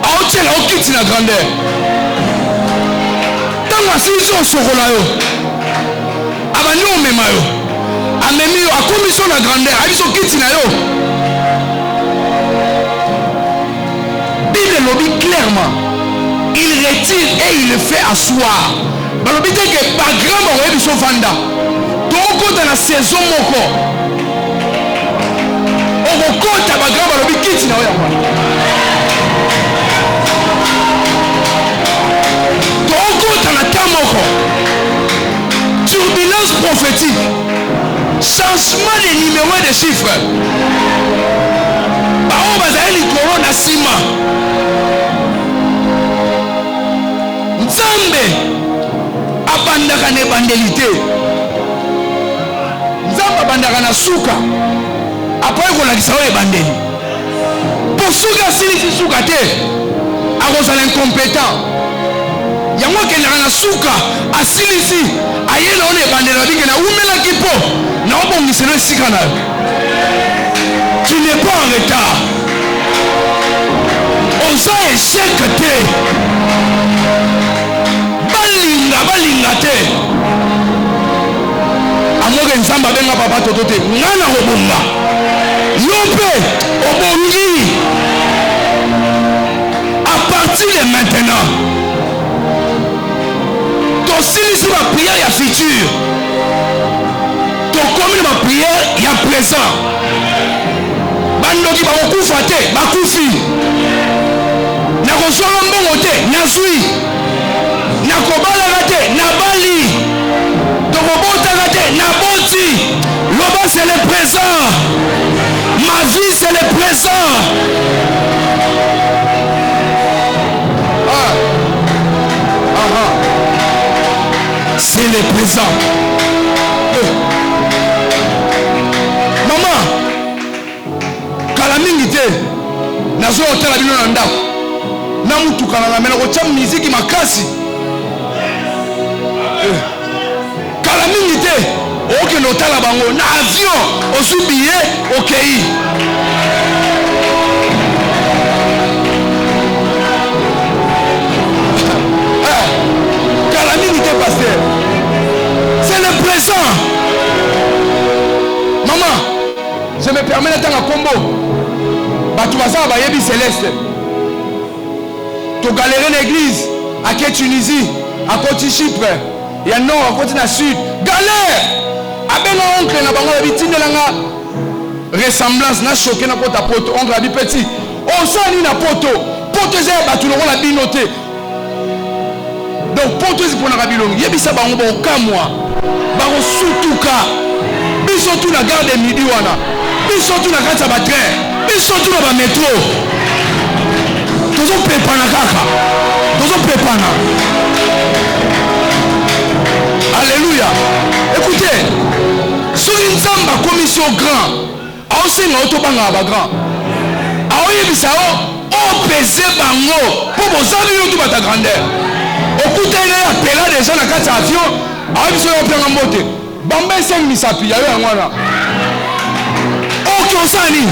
ao tela o kiti na grandeur. Asisi osokola yo abandi omema yo amemi yo akomiso na grandeur abiso kiti na yo. Bible lobi clairement il retire et il le fait asseoir. Balobi te ke ba grand ba oyebi so vanda tokota na saison moko okokota ba grand balobi kiti na yo yango turbulence prophétique, changement de numéro et de chiffres. Bao bazali corona sima. Nzambe abandaka ne bandelité. Nzambe abandaka na suka. Après ko lakisa o ebandeli. Pour suka sili suka te. Akozala incompétent. Yango kendaka na suka asilisi ayena one ebandela bike na umelaki po na obongiselo esika na yo. Tu n'es pas en retard. Oza échec te. Balinga te. Amoke Nzamba benga papa toto te. Ngana obonga. Yo mpe obongi. À partir de maintenant. Si la prière est future, ton prière, il y a présent. Bandoki bakokufa te, bakufi. Nakosolo mbongo te, nazwi. Nakobalaka te, nabali. Tokobotaka te, naboti. Loba c'est le présent. Ma vie c'est le présent. C'est le présent. Maman, kalamingi te nazo otala bino na ndako na mutuka na mena ko tia muziki makasi. Kalamingi te oke no tala bango na avion osubiye okei. Kalamingi te pasteur. C'est le présent. Maman, je me permets d'être en combo. Batouassa Bayebi Céleste. Tu galères l'église à quelle Tunisie, à côté Chypre, il y a nord, à côté de la sud. Galère. Avec mon oncle, na bango la bitine langa ressemblance na choqué na kota poto oncle la petit. On sani na poto. Poto zé batou la binoté. Donc poto zé pour na rabilong. Yebisa bango bon kamwa. Bango sutuka. Biso tout la gare de midi wana. Biso tout la gare de train. Biso tout la métro. Tozo prépana kaka. Tozo prépana. Alléluia. Écoutez, sur une zamba commission grand, on sait que on va grand. On y est on pèse bango pour vos amis tout ta grandeur. Écoutez, il y a appelé des gens dans 4 avions. On y est on prend en moté. Bambé 5 misapi, il y a eu un mois. Ok, on s'en est.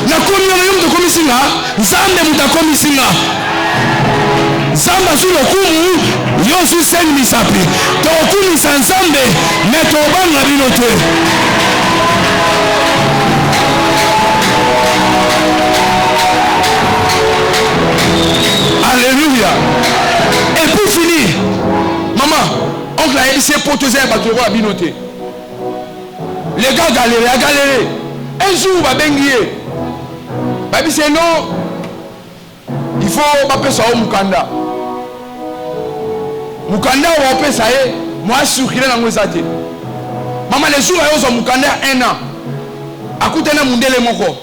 La communion de commission, Zambé mouta commission. Zamba sur le coup, yo sur 5 misapi. Donc, tout le sans Zambé, mais ton ban la binoté. Alléluia. Et pour finir, maman, oncle a essayé pour te dire que la binoté. Les gars galéré, à galérer. Un jour, va benguer. Baby, c'est non. Il faut pas ça au Mukanda. Mukanda ou on peut ça y est. Moi, je suis dans le zate. Maman, les jours où on Mukanda 1 an. À côté de Mundele Moko.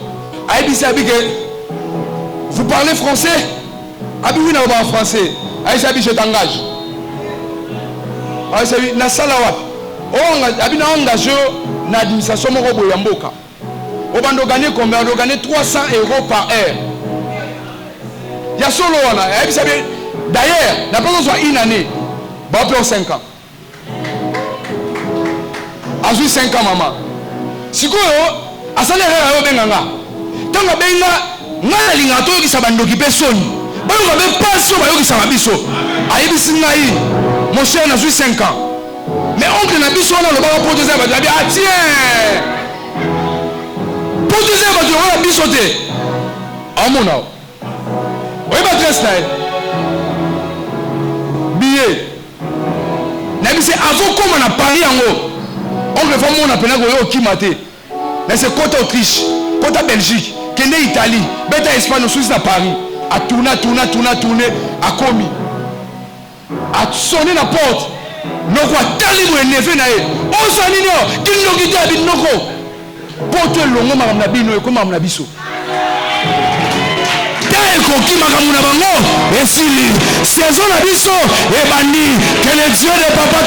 Aïbisi Abike. Vous parlez français? Abiki n'a pas français. Aïbisi Abike, je t'engage. Aïbisi Abike, na salawat. Abiki n'a engagé dans l'administration Moko Yamboka. On va gagner combien? On va gagner 300 € par heure. Il y a solo. D'ailleurs, la personne soit une année. On va faire 5 ans. À 5 ans, maman. Si vous avez un salaire, vous avez un salaire. Tant que vous avez un salaire, vous avez un salaire. Vous avez pas sûr que vous avez un salaire. Mon cher, on a 5 ans. Mais on a un salaire, on a protéger. Ah tiens! Protéger, on a bisoté. Ah mon nom. Oui, ma tresse là. Billet. C'est avant qu'on a parlé en haut. On le fait, on a appelé au Kimate. Mais c'est côté Autriche, côté Belgique, côté Italie, côté Espagne, Suisse à Paris. À tourner, à commis. À sonner la porte. Nous avons tellement de nefs. On s'en ignore. Qui nous quitte à Binoko. Porte le long, madame Nabino, et comme madame Nabiso. Et si saison la biso et bandi que le Dieu de papa